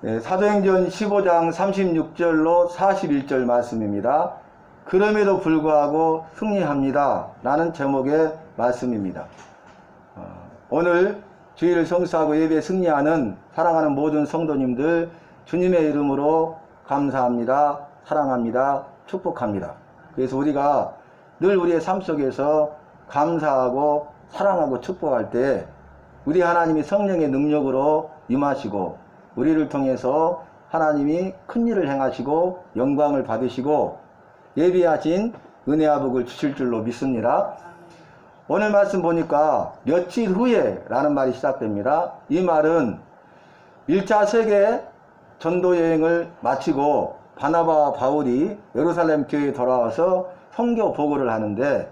사도행전 15장 36절로 41절 말씀입니다. 그럼에도 불구하고 승리합니다 라는 제목의 말씀입니다. 오늘 주일을 성수하고 예배에 승리하는 사랑하는 모든 성도님들 주님의 이름으로 감사합니다, 사랑합니다, 축복합니다. 그래서 우리가 늘 우리의 삶 속에서 감사하고 사랑하고 축복할 때 우리 하나님이 성령의 능력으로 임하시고 우리를 통해서 하나님이 큰 일을 행하시고 영광을 받으시고 예비하신 은혜와 복을 주실 줄로 믿습니다. 오늘 말씀 보니까 며칠 후에 라는 말이 시작됩니다. 이 말은 1차 세계 전도 여행을 마치고 바나바와 바울이 예루살렘 교회에 돌아와서 선교 보고를 하는데,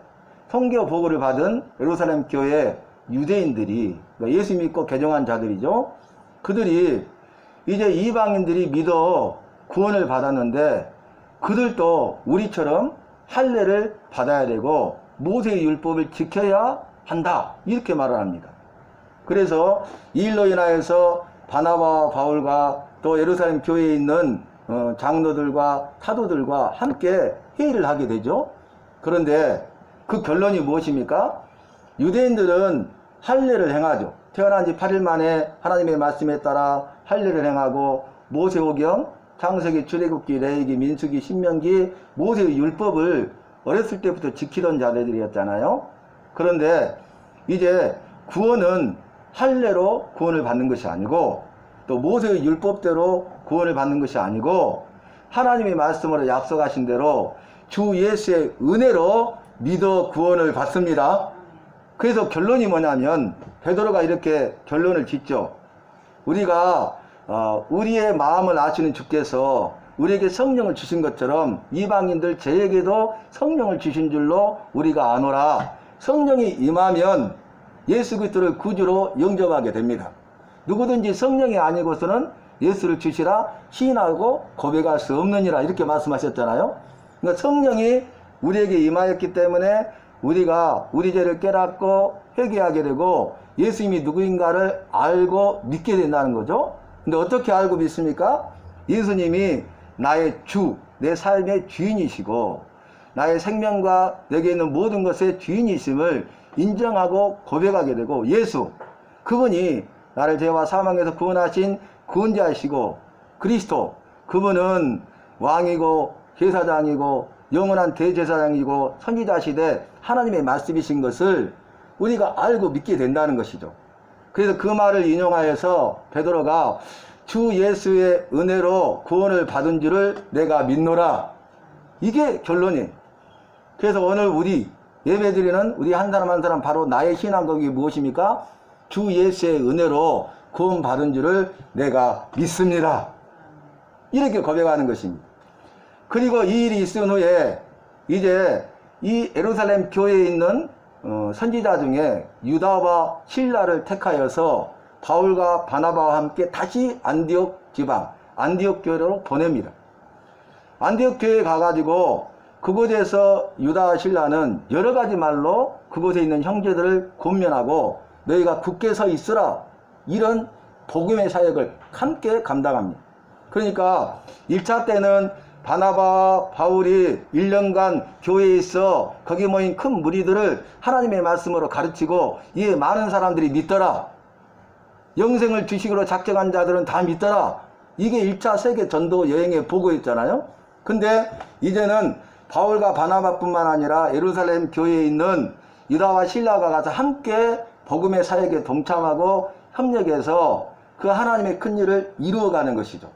선교 보고를 받은 예루살렘 교회 유대인들이, 예수 믿고 개종한 자들이죠. 그들이 이제 이방인들이 믿어 구원을 받았는데 그들도 우리처럼 할례를 받아야 되고 모세의 율법을 지켜야 한다, 이렇게 말을 합니다. 그래서 이 일로 인하여서 바나바와 바울과 또 예루살렘 교회에 있는 장로들과 사도들과 함께 회의를 하게 되죠. 그런데 그 결론이 무엇입니까? 유대인들은 할례를 행하죠. 태어난 지 8일 만에 하나님의 말씀에 따라 할례를 행하고 모세오경, 창세기, 출애굽기, 레위기, 민수기, 신명기, 모세의 율법을 어렸을 때부터 지키던 자들이었잖아요. 그런데 이제 구원은 할례로 구원을 받는 것이 아니고 또 모세의 율법대로 구원을 받는 것이 아니고 하나님의 말씀으로 약속하신 대로 주 예수의 은혜로 믿어 구원을 받습니다. 그래서 결론이 뭐냐면 베드로가 이렇게 결론을 짓죠. 우리가 우리의 마음을 아시는 주께서 우리에게 성령을 주신 것처럼 이방인들 저에게도 성령을 주신 줄로 우리가 아노라. 성령이 임하면 예수 그리스도를 구주로 영접하게 됩니다. 누구든지 성령이 아니고서는 예수를 주시라 시인하고 고백할 수 없느니라, 이렇게 말씀하셨잖아요. 그러니까 성령이 우리에게 임하였기 때문에 우리가 우리 죄를 깨닫고 회개하게 되고 예수님이 누구인가를 알고 믿게 된다는 거죠. 근데 어떻게 알고 믿습니까? 예수님이 나의 주, 내 삶의 주인이시고 나의 생명과 내게 있는 모든 것의 주인이심을 인정하고 고백하게 되고, 예수, 그분이 나를 죄와 사망에서 구원하신 구원자이시고 그리스도, 그분은 왕이고 제사장이고 영원한 대제사장이고 선지자시되 하나님의 말씀이신 것을 우리가 알고 믿게 된다는 것이죠. 그래서 그 말을 인용하여서 베드로가 주 예수의 은혜로 구원을 받은 줄을 내가 믿노라, 이게 결론이에요. 그래서 오늘 우리 예배드리는 우리 한 사람 한 사람 바로 나의 신앙고백이 무엇입니까? 주 예수의 은혜로 구원 받은 줄을 내가 믿습니다, 이렇게 고백하는 것입니다. 그리고 이 일이 있은 후에 이제 이 예루살렘 교회에 있는 선지자 중에 유다와 실라를 택하여서 바울과 바나바와 함께 다시 안디옥 지방, 안디옥 교회로 보냅니다. 안디옥 교회에 가가지고 그곳에서 유다와 실라는 여러 가지 말로 그곳에 있는 형제들을 권면하고 너희가 굳게 서 있으라, 이런 복음의 사역을 함께 감당합니다. 그러니까 1차 때는 바나바와 바울이 1년간 교회에 있어 거기 모인 큰 무리들을 하나님의 말씀으로 가르치고 이에 많은 사람들이 믿더라. 영생을 주식으로 작정한 자들은 다 믿더라. 이게 1차 세계 전도 여행의 보고였잖아요. 근데 이제는 바울과 바나바뿐만 아니라 예루살렘 교회에 있는 유다와 실라가 가서 함께 복음의 사역에 동참하고 협력해서 그 하나님의 큰 일을 이루어가는 것이죠.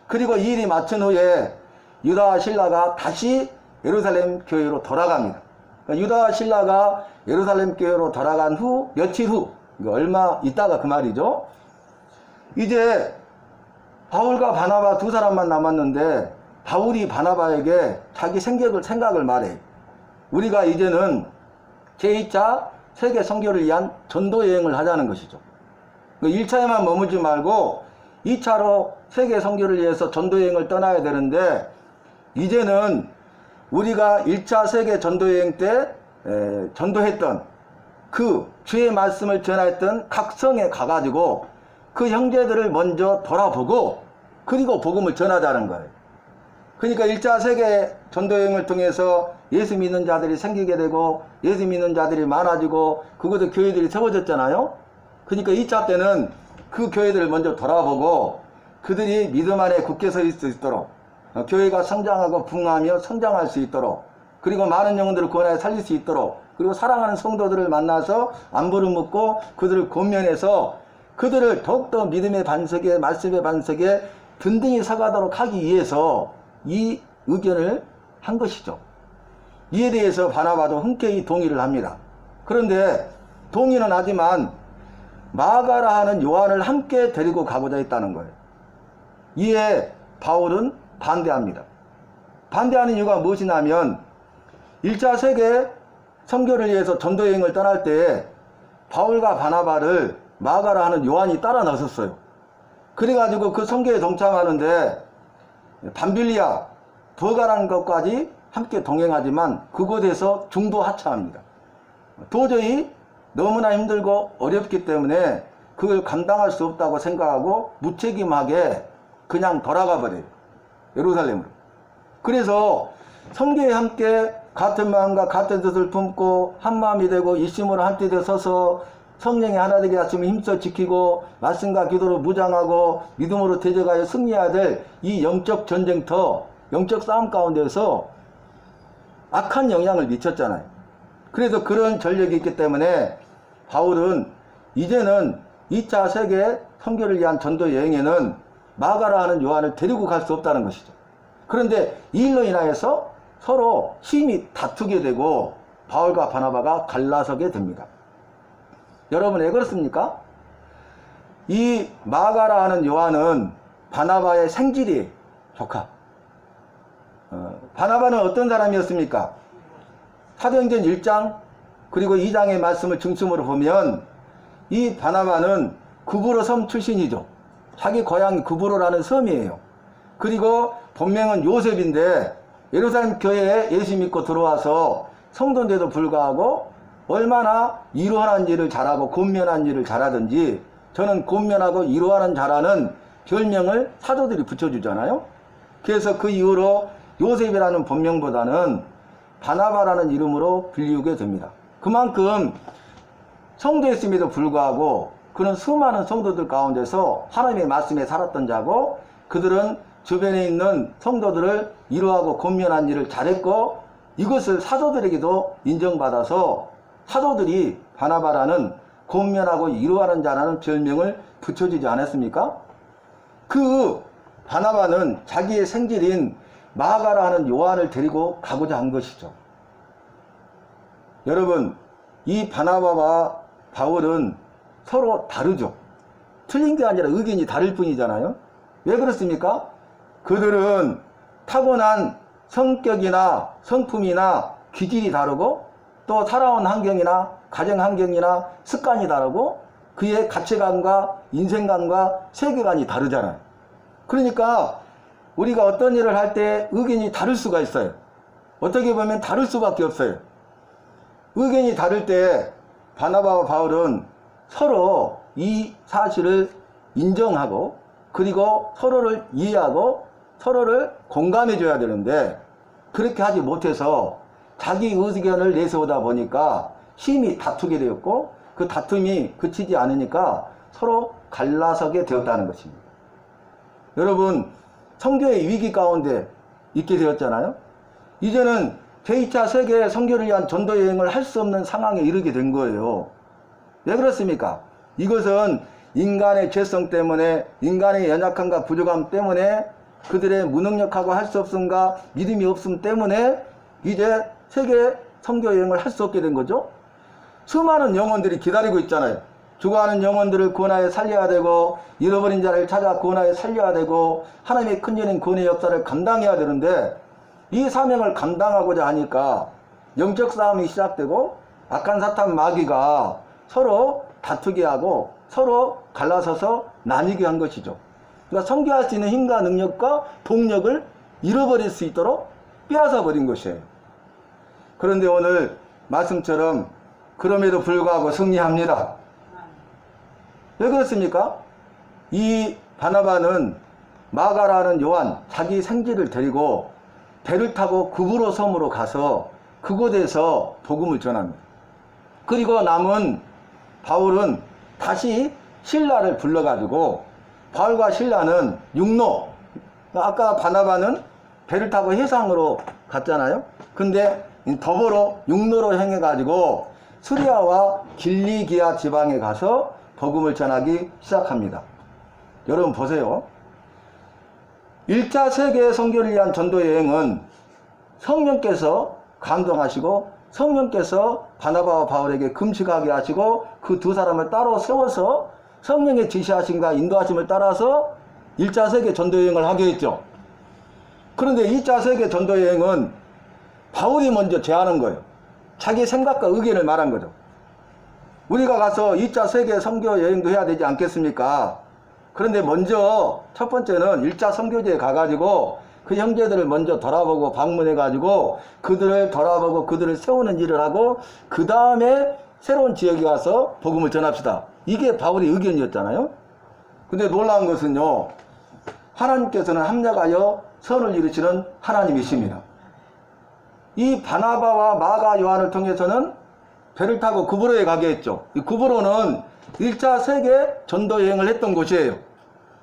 그리고 이 일이 마친 후에 유다와 실라가 다시 예루살렘 교회로 돌아갑니다. 그러니까 유다와 실라가 예루살렘 교회로 돌아간 후 며칠 후, 얼마 있다가 그 말이죠. 이제 바울과 바나바 두 사람만 남았는데 바울이 바나바에게 자기 생각을 말해. 우리가 이제는 제2차 세계 선교를 위한 전도 여행을 하자는 것이죠. 1차에만 머물지 말고 2차로 세계 선교를 위해서 전도 여행을 떠나야 되는데, 이제는 우리가 1차 세계 전도 여행 때 전도했던 그 주의 말씀을 전했던 각 성에 가가지고 그 형제들을 먼저 돌아보고 그리고 복음을 전하자는 거예요. 그러니까 1차 세계 전도여행을 통해서 예수 믿는 자들이 생기게 되고 예수 믿는 자들이 많아지고 그것도 교회들이 세워졌잖아요. 그러니까 2차 때는 그 교회들을 먼저 돌아보고 그들이 믿음 안에 굳게 서 있을 수 있도록 교회가 성장하고 부흥하며 성장할 수 있도록 그리고 많은 영혼들을 구원하여 살릴 수 있도록 그리고 사랑하는 성도들을 만나서 안부를 묻고 그들을 권면해서 그들을 더욱더 믿음의 반석에 말씀의 반석에 든든히 서가도록 하기 위해서 이 의견을 한 것이죠. 이에 대해서 바나바도 흔쾌히 동의를 합니다. 그런데 동의는 하지만 마가라 하는 요한을 함께 데리고 가고자 했다는 거예요. 이에 바울은 반대합니다. 반대하는 이유가 무엇이냐면 1차 세계 선교를 위해서 전도여행을 떠날 때 바울과 바나바를 마가라 하는 요한이 따라 나섰어요. 그래가지고 그 선교에 동참하는데 밤빌리아 버가라는 것까지 함께 동행하지만 그곳에서 중도 하차합니다. 도저히 너무나 힘들고 어렵기 때문에 그걸 감당할 수 없다고 생각하고 무책임하게 그냥 돌아가 버려요. 예루살렘으로. 그래서 선교에 함께 같은 마음과 같은 뜻을 품고 한마음이 되고 일심으로 한뜻에 서서 성령이 하나 되게 하시면 힘써 지키고 말씀과 기도로 무장하고 믿음으로 대적하여 승리해야 될 이 영적 전쟁터, 영적 싸움 가운데서 악한 영향을 미쳤잖아요. 그래서 그런 전력이 있기 때문에 바울은 이제는 2차 세계 선교를 위한 전도 여행에는 마가라 하는 요한을 데리고 갈 수 없다는 것이죠. 그런데 이 일로 인하여서 서로 심히 다투게 되고 바울과 바나바가 갈라서게 됩니다. 여러분 왜 그렇습니까? 이 마가라 하는 요한은 바나바의 생질이에요. 조카. 바나바는 어떤 사람이었습니까? 사도행전 1장 그리고 2장의 말씀을 중심으로 보면 이 바나바는 구브로 섬 출신이죠. 자기 고향이 구브로라는 섬이에요. 그리고 본명은 요셉인데 예루살렘 교회에 예수 믿고 들어와서 성도인데도 불구하고 얼마나 이루하는 일을 잘하고 권면한 일을 잘하든지 저는 권면하고 이루하는 잘하는 별명을 사도들이 붙여주잖아요. 그래서 그 이후로 요셉이라는 본명보다는 바나바라는 이름으로 불리우게 됩니다. 그만큼 성도였음에도 불구하고 그는 수많은 성도들 가운데서 하나님의 말씀에 살았던 자고 그들은 주변에 있는 성도들을 이루하고 권면한 일을 잘했고 이것을 사도들에게도 인정받아서 사도들이 바나바라는 권면하고 이루하는 자라는 별명을 붙여주지 않았습니까? 그 바나바는 자기의 생질인 마가라 하는 요한을 데리고 가고자 한 것이죠. 여러분 이 바나바와 바울은 서로 다르죠. 틀린 게 아니라 의견이 다를 뿐이잖아요. 왜 그렇습니까? 그들은 타고난 성격이나 성품이나 기질이 다르고 또 살아온 환경이나 가정 환경이나 습관이 다르고 그의 가치관과 인생관과 세계관이 다르잖아요. 그러니까 우리가 어떤 일을 할 때 의견이 다를 수가 있어요. 어떻게 보면 다를 수밖에 없어요. 의견이 다를 때 바나바와 바울은 서로 이 사실을 인정하고 그리고 서로를 이해하고 서로를 공감해 줘야 되는데 그렇게 하지 못해서 자기 의견을 내세우다 보니까 심히 다투게 되었고 그 다툼이 그치지 않으니까 서로 갈라서게 되었다는 것입니다. 여러분 선교의 위기 가운데 있게 되었잖아요. 이제는 제2차 세계 선교를 위한 전도 여행을 할 수 없는 상황에 이르게 된 거예요. 왜 그렇습니까? 이것은 인간의 죄성 때문에 인간의 연약함과 부족함 때문에 그들의 무능력하고 할 수 없음과 믿음이 없음 때문에 이제 세계 선교 여행을 할 수 없게 된 거죠. 수많은 영혼들이 기다리고 있잖아요. 죽어가는 영혼들을 구원하여 살려야 되고 잃어버린 자를 찾아 구원하여 살려야 되고 하나님의 큰일인 구원의 역사를 감당해야 되는데 이 사명을 감당하고자 하니까 영적 싸움이 시작되고 악한 사탄 마귀가 서로 다투게 하고 서로 갈라서서 나뉘게 한 것이죠. 그러니까 선교할 수 있는 힘과 능력과 동력을 잃어버릴 수 있도록 빼앗아 버린 것이에요. 그런데 오늘 말씀처럼 그럼에도 불구하고 승리합니다. 왜 그렇습니까? 이 바나바는 마가라는 요한 자기 생지를 데리고 배를 타고 구브로 섬으로 가서 그곳에서 복음을 전합니다. 그리고 남은 바울은 다시 실라를 불러가지고 바울과 실라는 육로, 아까 바나바는 배를 타고 해상으로 갔잖아요. 근데 더불어 육로로 행해가지고 수리아와 길리기아 지방에 가서 복음을 전하기 시작합니다. 여러분 보세요. 1차 세계 선교를 위한 전도 여행은 성령께서 감동하시고 성령께서 바나바와 바울에게 금식하게 하시고 그 두 사람을 따로 세워서 성령의 지시하심과 인도하심을 따라서 1차 세계 전도 여행을 하게 했죠. 그런데 2차 세계 전도 여행은 바울이 먼저 제안한 거예요. 자기 생각과 의견을 말한 거죠. 우리가 가서 2차 세계 선교 여행도 해야 되지 않겠습니까? 그런데 먼저 첫 번째는 1차 선교지에 가가지고 그 형제들을 먼저 돌아보고 방문해가지고 그들을 돌아보고 그들을 세우는 일을 하고 그 다음에 새로운 지역에 가서 복음을 전합시다. 이게 바울의 의견이었잖아요. 근데 놀라운 것은요, 하나님께서는 합력하여 선을 이루시는 하나님이십니다. 이 바나바와 마가 요한을 통해서는 배를 타고 구브로에 가게 했죠. 이 구브로는 1차 세계 전도 여행을 했던 곳이에요.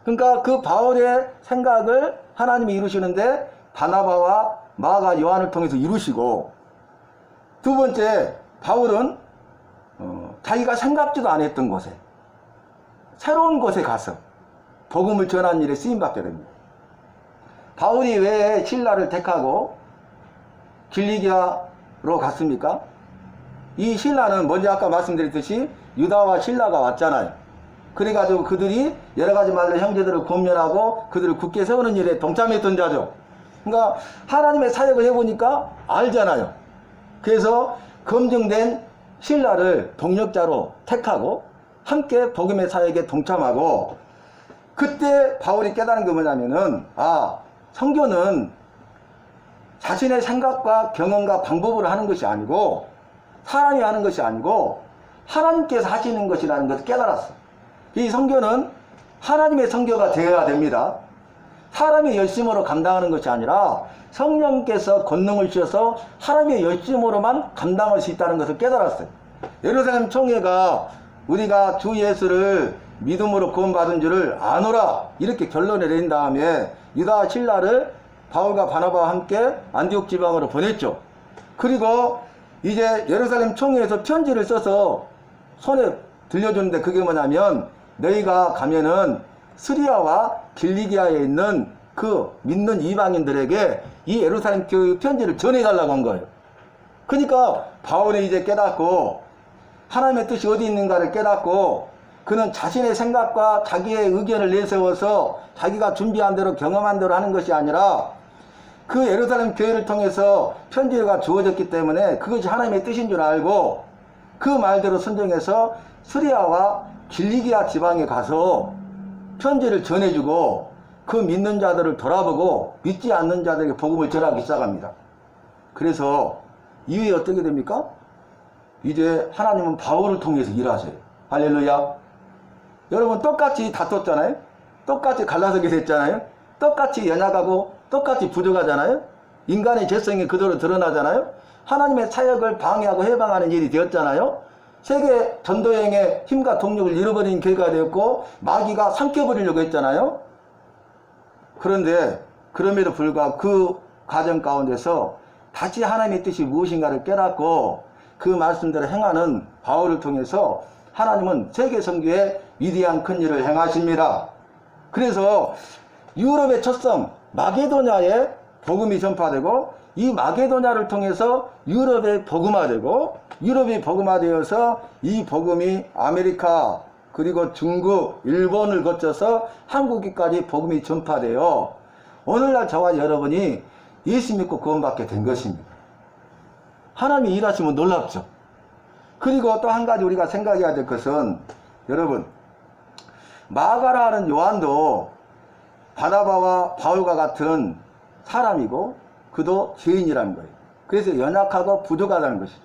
그러니까 그 바울의 생각을 하나님이 이루시는데 바나바와 마가 요한을 통해서 이루시고, 두 번째 바울은 자기가 생각지도 않았던 곳에 새로운 곳에 가서 복음을 전하는 일에 쓰임받게 됩니다. 바울이 왜 실라를 택하고 길리기아로 갔습니까? 이 실라는 먼저 아까 말씀드렸듯이 유다와 실라가 왔잖아요. 그래가지고 그들이 여러가지 말로 형제들을 권면하고 그들을 굳게 세우는 일에 동참했던 자죠. 그러니까 하나님의 사역을 해보니까 알잖아요. 그래서 검증된 실라를 동력자로 택하고 함께 복음의 사역에 동참하고, 그때 바울이 깨달은 게 뭐냐면은, 선교는 자신의 생각과 경험과 방법으로 하는 것이 아니고 사람이 하는 것이 아니고 하나님께서 하시는 것이라는 것을 깨달았어. 이 선교는 하나님의 선교가 되어야 됩니다. 사람의 열심으로 감당하는 것이 아니라 성령께서 권능을 주셔서 하나님의 열심으로만 감당할 수 있다는 것을 깨달았어요. 예루살렘 총회가 우리가 주 예수를 믿음으로 구원받은 줄을 아노라 이렇게 결론을 내린 다음에 유다와 실라를 바울과 바나바와 함께 안디옥 지방으로 보냈죠. 그리고 이제 예루살렘 총회에서 편지를 써서 손에 들려주는데 그게 뭐냐면, 너희가 가면은 스리아와 길리기아에 있는 그 믿는 이방인들에게 이 예루살렘 교회 편지를 전해달라고 한 거예요. 그러니까 바울이 이제 깨닫고 하나님의 뜻이 어디 있는가를 깨닫고, 그는 자신의 생각과 자기의 의견을 내세워서 자기가 준비한 대로 경험한 대로 하는 것이 아니라 그 예루살렘 교회를 통해서 편지가 주어졌기 때문에 그것이 하나님의 뜻인 줄 알고 그 말대로 순종해서 스리아와 길리기아 지방에 가서 편지를 전해주고 그 믿는 자들을 돌아보고 믿지 않는 자들에게 복음을 전하기 시작합니다. 그래서 이후에 어떻게 됩니까? 이제 하나님은 바울을 통해서 일하세요. 할렐루야. 여러분 똑같이 다퉜잖아요. 똑같이 갈라서게 됐잖아요. 똑같이 연약하고 똑같이 부족하잖아요. 인간의 죄성이 그대로 드러나잖아요. 하나님의 사역을 방해하고 해방하는 일이 되었잖아요. 세계 전도여행의 힘과 동력을 잃어버린 교회가 되었고 마귀가 삼켜버리려고 했잖아요. 그런데 그럼에도 불구하고 그 과정 가운데서 다시 하나님의 뜻이 무엇인가를 깨닫고 그 말씀대로 행하는 바울을 통해서 하나님은 세계 선교에 위대한 큰 일을 행하십니다. 그래서 유럽의 첫 섬 마게도냐에 복음이 전파되고, 이 마게도냐를 통해서 유럽에 복음화되고, 유럽이 복음화되어서 이 복음이 아메리카 그리고 중국, 일본을 거쳐서 한국까지 복음이 전파되어 오늘날 저와 여러분이 예수 믿고 구원받게 된 것입니다. 하나님이 일하시면 놀랍죠. 그리고 또 한 가지 우리가 생각해야 될 것은, 여러분 마가라는 요한도 바나바와 바울과 같은 사람이고 그도 죄인이라는 거예요. 그래서 연약하고 부족하다는 것이죠.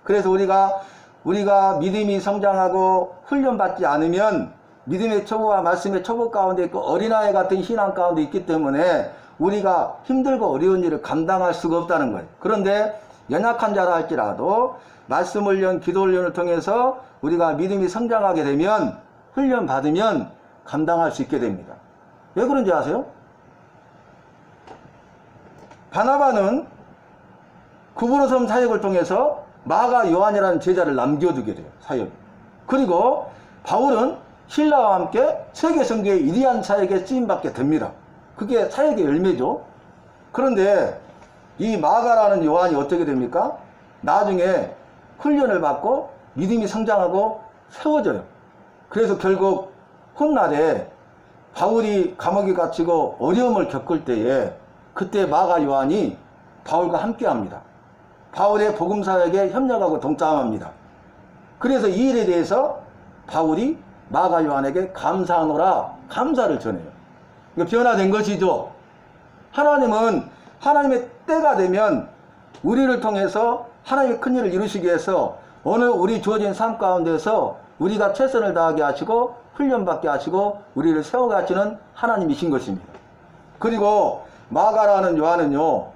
그래서 우리가 믿음이 성장하고 훈련받지 않으면 믿음의 초보와 말씀의 초보 가운데 있고 어린아이 같은 신앙 가운데 있기 때문에 우리가 힘들고 어려운 일을 감당할 수가 없다는 거예요. 그런데 연약한 자라 할지라도 말씀 훈련, 기도 훈련을 통해서 우리가 믿음이 성장하게 되면 훈련 받으면 감당할 수 있게 됩니다. 왜 그런지 아세요? 바나바는 구부로섬 사역을 통해서 마가 요한이라는 제자를 남겨두게 돼요. 사역. 그리고 바울은 신라와 함께 세계 선교의 위대한 사역에 쓰임받게 됩니다. 그게 사역의 열매죠. 그런데 이 마가라는 요한이 어떻게 됩니까? 나중에 훈련을 받고 믿음이 성장하고 세워져요. 그래서 결국 훗날에 바울이 감옥에 갇히고 어려움을 겪을 때에 그때 마가 요한이 바울과 함께 합니다. 바울의 복음 사역에 협력하고 동참합니다. 그래서 이 일에 대해서 바울이 마가 요한에게 감사하노라 감사를 전해요. 이거 변화된 것이죠. 하나님은 하나님의 때가 되면 우리를 통해서 하나님의 큰 일을 이루시기 위해서 오늘 우리 주어진 삶 가운데서 우리가 최선을 다하게 하시고 훈련받게 하시고 우리를 세워가시는 하나님이신 것입니다. 그리고 마가라는 요한은요,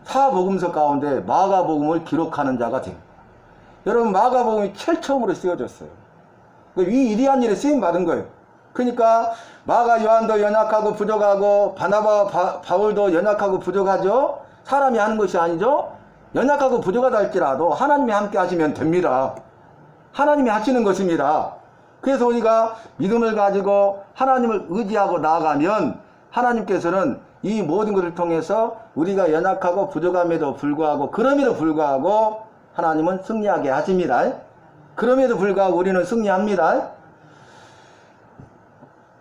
사복음서 가운데 마가복음을 기록하는 자가 됩니다. 여러분, 마가복음이 제일 처음으로 쓰여졌어요. 이 위대한 일에 쓰임받은 거예요. 그러니까 마가 요한도 연약하고 부족하고 바나바 바울도 연약하고 부족하죠. 사람이 하는 것이 아니죠. 연약하고 부족하다 할지라도 하나님이 함께 하시면 됩니다. 하나님이 하시는 것입니다. 그래서 우리가 믿음을 가지고 하나님을 의지하고 나아가면 하나님께서는 이 모든 것을 통해서 우리가 연약하고 부족함에도 불구하고 그럼에도 불구하고 하나님은 승리하게 하십니다. 그럼에도 불구하고 우리는 승리합니다.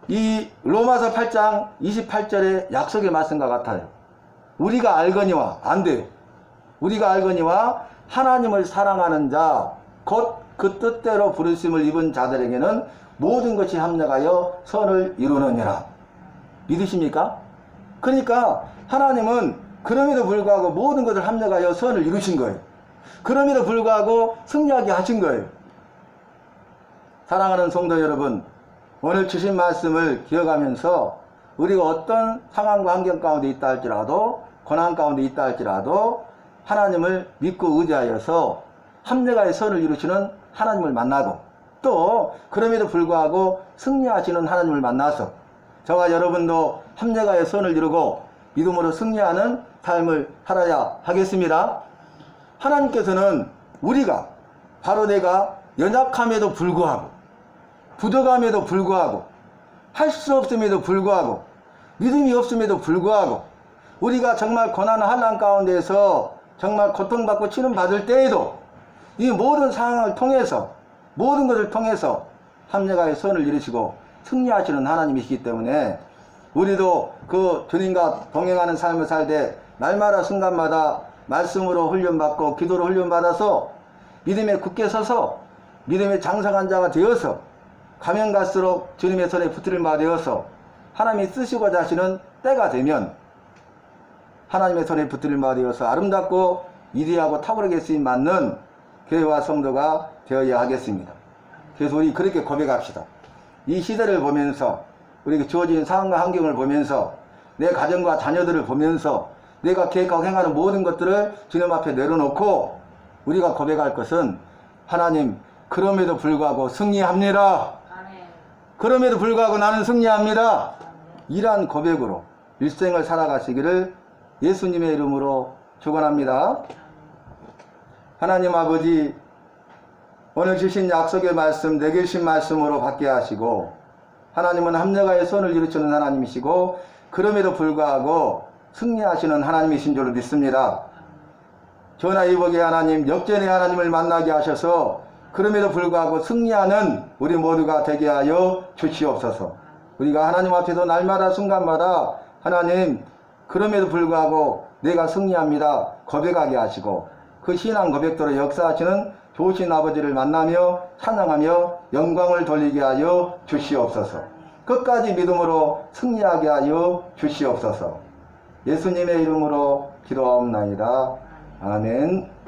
이 로마서 8장 28절의 약속의 말씀과 같아요. 우리가 알거니와 안 돼요. 우리가 알거니와 하나님을 사랑하는 자 곧 그 뜻대로 부르심을 입은 자들에게는 모든 것이 합력하여 선을 이루느니라. 믿으십니까? 그러니까 하나님은 그럼에도 불구하고 모든 것을 합력하여 선을 이루신 거예요. 그럼에도 불구하고 승리하게 하신 거예요. 사랑하는 성도 여러분, 오늘 주신 말씀을 기억하면서 우리가 어떤 상황과 환경 가운데 있다 할지라도 고난 가운데 있다 할지라도 하나님을 믿고 의지하여서 합력하여 선을 이루시는 하나님을 만나고 또 그럼에도 불구하고 승리하시는 하나님을 만나서 저와 여러분도 합력하여 선을 이루고 믿음으로 승리하는 삶을 살아야 하겠습니다. 하나님께서는 우리가 바로 내가 연약함에도 불구하고 부족함에도 불구하고 할 수 없음에도 불구하고 믿음이 없음에도 불구하고 우리가 정말 고난 환난 가운데서 정말 고통받고 치료받을 때에도 이 모든 상황을 통해서 모든 것을 통해서 합력하여 선을 이루시고 승리하시는 하나님이시기 때문에 우리도 그 주님과 동행하는 삶을 살되 날마다 순간마다 말씀으로 훈련받고 기도로 훈련받아서 믿음에 굳게 서서 믿음의 장성한 자가 되어서 가면 갈수록 주님의 손에 붙들림 바 되어서 하나님이 쓰시고자 하시는 때가 되면 하나님의 손에 붙들림 바 되어서 아름답고 위대하고 탁월하게 쓰임 받는 교회와 성도가 되어야 하겠습니다. 그래서 우리 그렇게 고백합시다. 이 시대를 보면서 우리가 주어진 상황과 환경을 보면서 내 가정과 자녀들을 보면서 내가 계획하고 행하는 모든 것들을 주님 앞에 내려놓고 우리가 고백할 것은 하나님 그럼에도 불구하고 승리합니다. 그럼에도 불구하고 나는 승리합니다. 이러한 고백으로 일생을 살아가시기를 예수님의 이름으로 축원합니다. 하나님 아버지, 오늘 주신 약속의 말씀, 내게 주신 말씀으로 받게 하시고 하나님은 합력하여 선을 이루시는 하나님이시고 그럼에도 불구하고 승리하시는 하나님이신 줄로 믿습니다. 전하 이복의 하나님, 역전의 하나님을 만나게 하셔서 그럼에도 불구하고 승리하는 우리 모두가 되게 하여 주시옵소서. 우리가 하나님 앞에서 날마다 순간마다 하나님 그럼에도 불구하고 내가 승리합니다 고백하게 하시고 그 신앙 고백대로 역사하시는 좋으신 아버지를 만나며 찬양하며 영광을 돌리게 하여 주시옵소서. 끝까지 믿음으로 승리하게 하여 주시옵소서. 예수님의 이름으로 기도하옵나이다. 아멘.